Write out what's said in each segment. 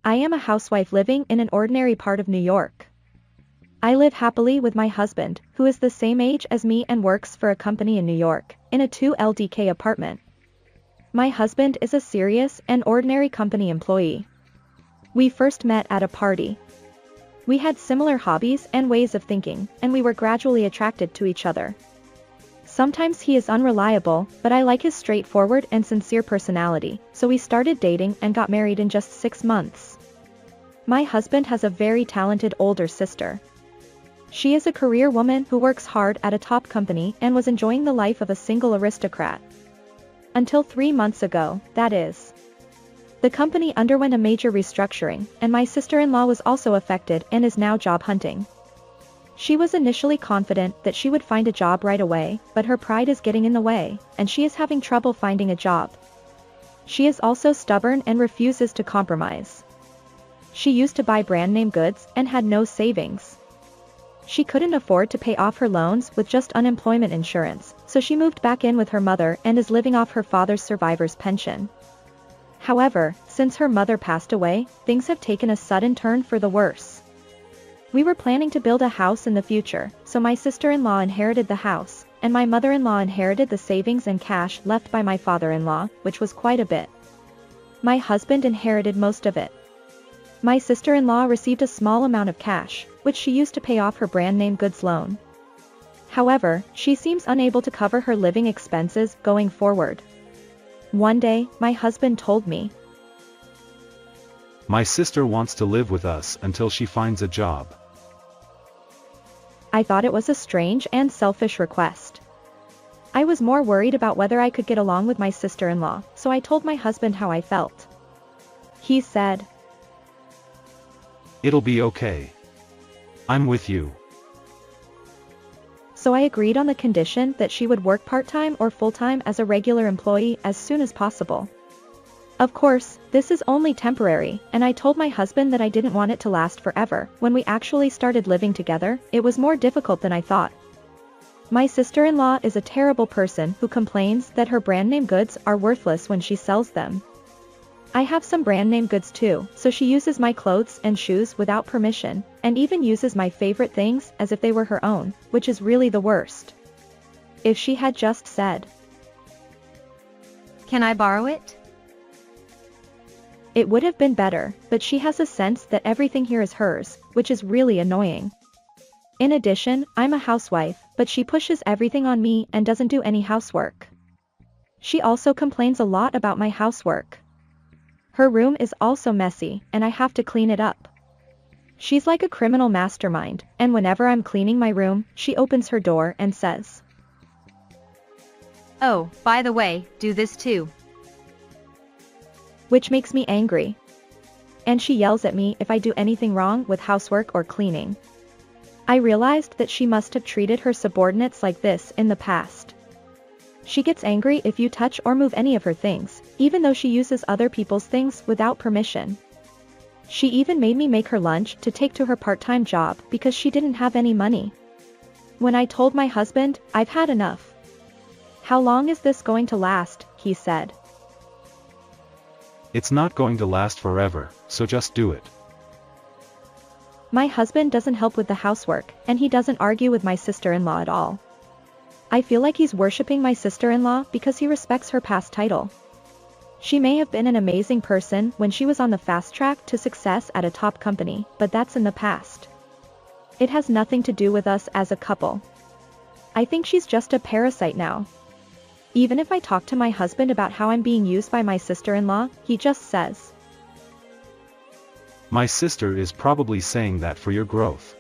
I am a housewife living in an ordinary part of New York. I live happily with my husband, who is the same age as me and works for a company in New York, in a 2 LDK apartment. My husband is a serious and ordinary company employee. We first met at a party. We had similar hobbies and ways of thinking, and we were gradually attracted to each other. Sometimes he is unreliable, but I like his straightforward and sincere personality, so we started dating and got married in just 6 months. My husband has a very talented older sister. She is a career woman who works hard at a top company and was enjoying the life of a single aristocrat. Until 3 months ago, that is. The company underwent a major restructuring, and my sister-in-law was also affected and is now job hunting. She was initially confident that she would find a job right away, but her pride is getting in the way, and she is having trouble finding a job. She is also stubborn and refuses to compromise. She used to buy brand name goods and had no savings. She couldn't afford to pay off her loans with just unemployment insurance, so she moved back in with her mother and is living off her father's survivor's pension. However, since her mother passed away, things have taken a sudden turn for the worse. We were planning to build a house in the future, so my sister-in-law inherited the house, and my mother-in-law inherited the savings and cash left by my father-in-law, which was quite a bit. My husband inherited most of it. My sister-in-law received a small amount of cash, which she used to pay off her brand name goods loan. However, she seems unable to cover her living expenses going forward. One day, my husband told me, "My sister wants to live with us until she finds a job." I thought it was a strange and selfish request. I was more worried about whether I could get along with my sister-in-law, so I told my husband how I felt. He said, "It'll be okay. I'm with you." So I agreed on the condition that she would work part-time or full-time as a regular employee as soon as possible. Of course, this is only temporary, and I told my husband that I didn't want it to last forever. When we actually started living together, it was more difficult than I thought. My sister-in-law is a terrible person who complains that her brand name goods are worthless when she sells them. I have some brand name goods too, so she uses my clothes and shoes without permission, and even uses my favorite things as if they were her own, which is really the worst. If she had just said, "Can I borrow it?" it would have been better, but she has a sense that everything here is hers, which is really annoying. In addition, I'm a housewife, but she pushes everything on me and doesn't do any housework. She also complains a lot about my housework. Her room is also messy, and I have to clean it up. She's like a criminal mastermind, and whenever I'm cleaning my room, she opens her door and says, "Oh, by the way, do this too." Which makes me angry. And she yells at me if I do anything wrong with housework or cleaning. I realized that she must have treated her subordinates like this in the past. She gets angry if you touch or move any of her things, even though she uses other people's things without permission. She even made me make her lunch to take to her part-time job because she didn't have any money. When I told my husband, I've had enough. "How long is this going to last?" he said. "It's not going to last forever, so just do it." My husband doesn't help with the housework, and he doesn't argue with my sister-in-law at all. I feel like he's worshipping my sister-in-law because he respects her past title. She may have been an amazing person when she was on the fast track to success at a top company, but that's in the past. It has nothing to do with us as a couple. I think she's just a parasite now. Even if I talk to my husband about how I'm being used by my sister-in-law, he just says, "My sister is probably saying that for your growth."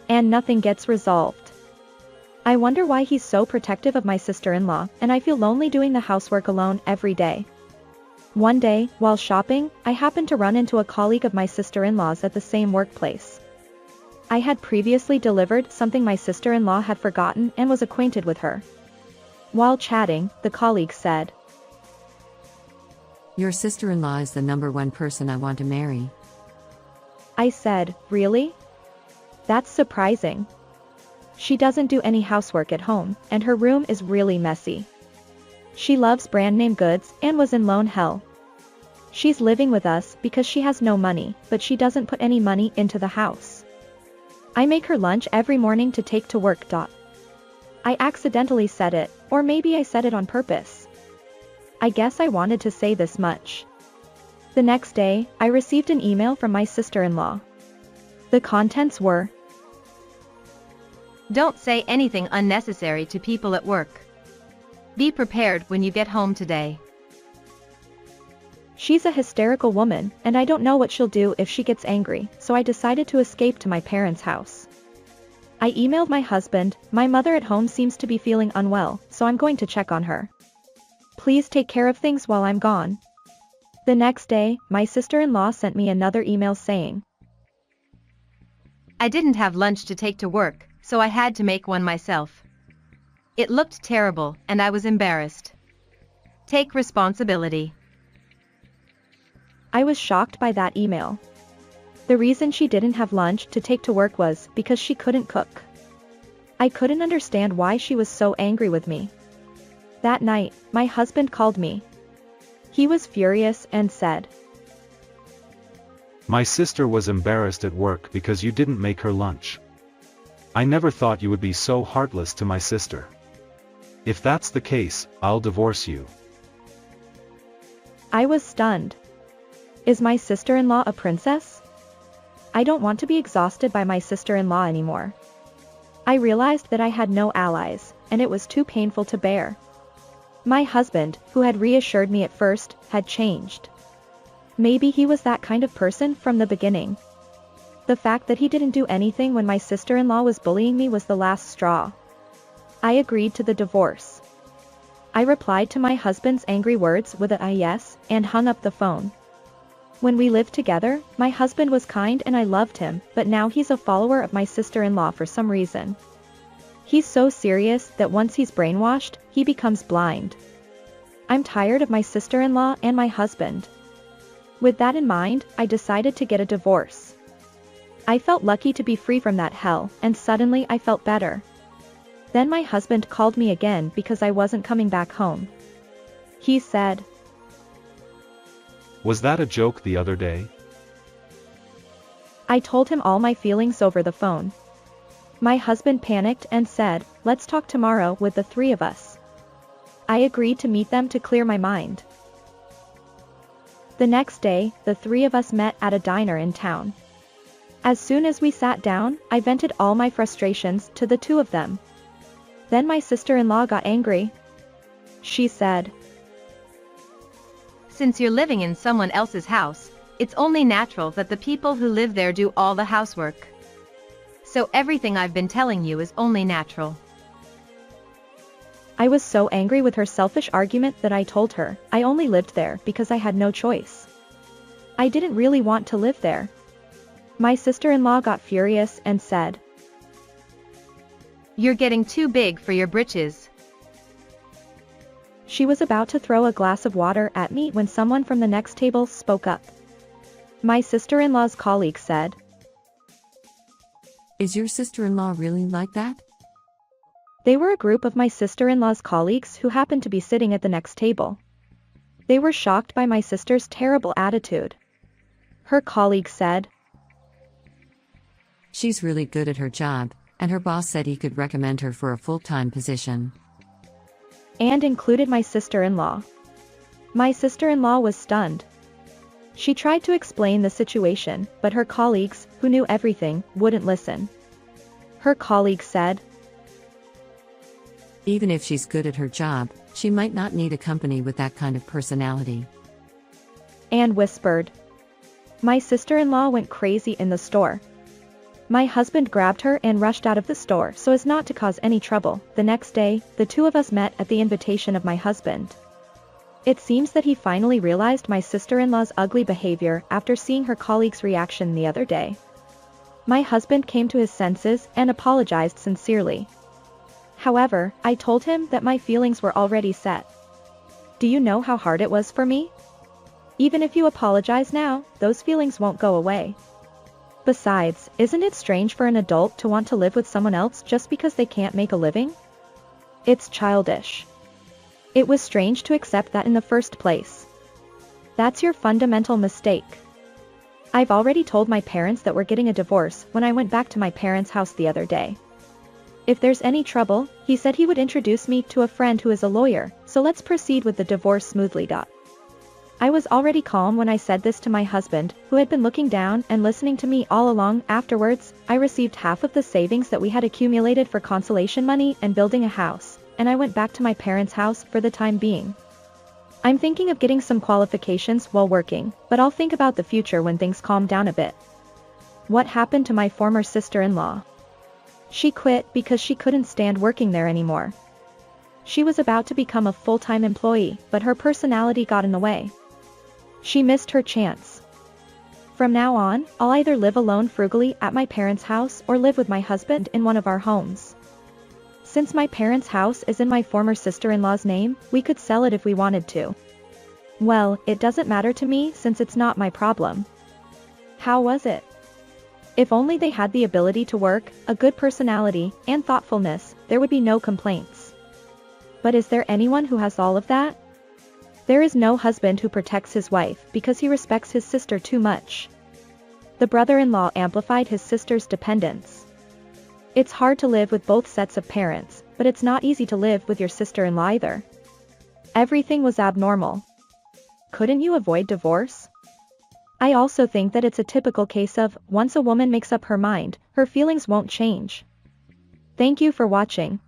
And nothing gets resolved. I wonder why he's so protective of my sister-in-law, and I feel lonely doing the housework alone every day. One day, while shopping, I happened to run into a colleague of my sister-in-law's at the same workplace. I had previously delivered something my sister-in-law had forgotten and was acquainted with her. While chatting, the colleague said, "Your sister-in-law is the #1 person I want to marry." I said, "Really? That's surprising. She doesn't do any housework at home, and her room is really messy. She loves brand name goods and was in loan hell. She's living with us because she has no money, but she doesn't put any money into the house. I make her lunch every morning to take to work. I accidentally said it, or maybe I said it on purpose. I guess I wanted to say this much. The next day, I received an email from my sister-in-law. The contents were, Don't say anything unnecessary to people at work. Be prepared when you get home today. She's a hysterical woman, and I don't know what she'll do if she gets angry, so I decided to escape to my parents' house. I emailed my husband, my mother at home seems to be feeling unwell, so I'm going to check on her. Please take care of things while I'm gone. The next day, my sister-in-law sent me another email saying, I didn't have lunch to take to work, so I had to make one myself. It looked terrible, and I was embarrassed. Take responsibility. I was shocked by that email. The reason she didn't have lunch to take to work was because she couldn't cook. I couldn't understand why she was so angry with me. That night, my husband called me. He was furious and said, My sister was embarrassed at work because you didn't make her lunch. I never thought you would be so heartless to my sister. If that's the case, I'll divorce you. I was stunned. Is my sister-in-law a princess? I don't want to be exhausted by my sister-in-law anymore. I realized that I had no allies, and it was too painful to bear. My husband, who had reassured me at first, had changed. Maybe he was that kind of person from the beginning. The fact that he didn't do anything when my sister-in-law was bullying me was the last straw. I agreed to the divorce. I replied to my husband's angry words with a yes, and hung up the phone. When we lived together, my husband was kind and I loved him, but now he's a follower of my sister-in-law for some reason. He's so serious that once he's brainwashed, he becomes blind. I'm tired of my sister-in-law and my husband. With that in mind, I decided to get a divorce. I felt lucky to be free from that hell, and suddenly I felt better. Then my husband called me again because I wasn't coming back home. He said, Was that a joke the other day? I told him all my feelings over the phone. My husband panicked and said, let's talk tomorrow with the three of us. I agreed to meet them to clear my mind. The next day, the three of us met at a diner in town. As soon as we sat down, I vented all my frustrations to the two of them. Then my sister-in-law got angry. She said, Since you're living in someone else's house, it's only natural that the people who live there do all the housework. So everything I've been telling you is only natural. I was so angry with her selfish argument that I told her I only lived there because I had no choice. I didn't really want to live there. My sister-in-law got furious and said, You're getting too big for your britches. She was about to throw a glass of water at me when someone from the next table spoke up. My sister-in-law's colleague said, Is your sister-in-law really like that? They were a group of my sister-in-law's colleagues who happened to be sitting at the next table. They were shocked by my sister's terrible attitude. Her colleague said, She's really good at her job, and her boss said he could recommend her for a full-time position. And included my sister-in-law. My sister-in-law was stunned. She tried to explain the situation, but her colleagues, who knew everything, wouldn't listen. Her colleague said, Even if she's good at her job, she might not need a company with that kind of personality. and whispered. My sister-in-law went crazy in the store. My husband grabbed her and rushed out of the store so as not to cause any trouble. The next day, the two of us met at the invitation of my husband. It seems that he finally realized my sister-in-law's ugly behavior after seeing her colleague's reaction the other day. My husband came to his senses and apologized sincerely. However, I told him that my feelings were already set. Do you know how hard it was for me? Even if you apologize now, those feelings won't go away. Besides, isn't it strange for an adult to want to live with someone else just because they can't make a living? It's childish. It was strange to accept that in the first place. That's your fundamental mistake. I've already told my parents that we're getting a divorce when I went back to my parents' house the other day. If there's any trouble, he said he would introduce me to a friend who is a lawyer, so let's proceed with the divorce smoothly. I was already calm when I said this to my husband, who had been looking down and listening to me all along. Afterwards, I received half of the savings that we had accumulated for consolation money and building a house, and I went back to my parents' house for the time being. I'm thinking of getting some qualifications while working, but I'll think about the future when things calm down a bit. What happened to my former sister-in-law? She quit because she couldn't stand working there anymore. She was about to become a full-time employee, but her personality got in the way. She missed her chance. From now on, I'll either live alone frugally at my parents' house or live with my husband in one of our homes. Since my parents' house is in my former sister-in-law's name, we could sell it if we wanted to. Well, it doesn't matter to me since it's not my problem. How was it? If only they had the ability to work, a good personality, and thoughtfulness, there would be no complaints. But is there anyone who has all of that? There is no husband who protects his wife because he respects his sister too much. The brother-in-law amplified his sister's dependence. It's hard to live with both sets of parents, but it's not easy to live with your sister-in-law either. Everything was abnormal. Couldn't you avoid divorce? I also think that it's a typical case of, once a woman makes up her mind, her feelings won't change. Thank you for watching.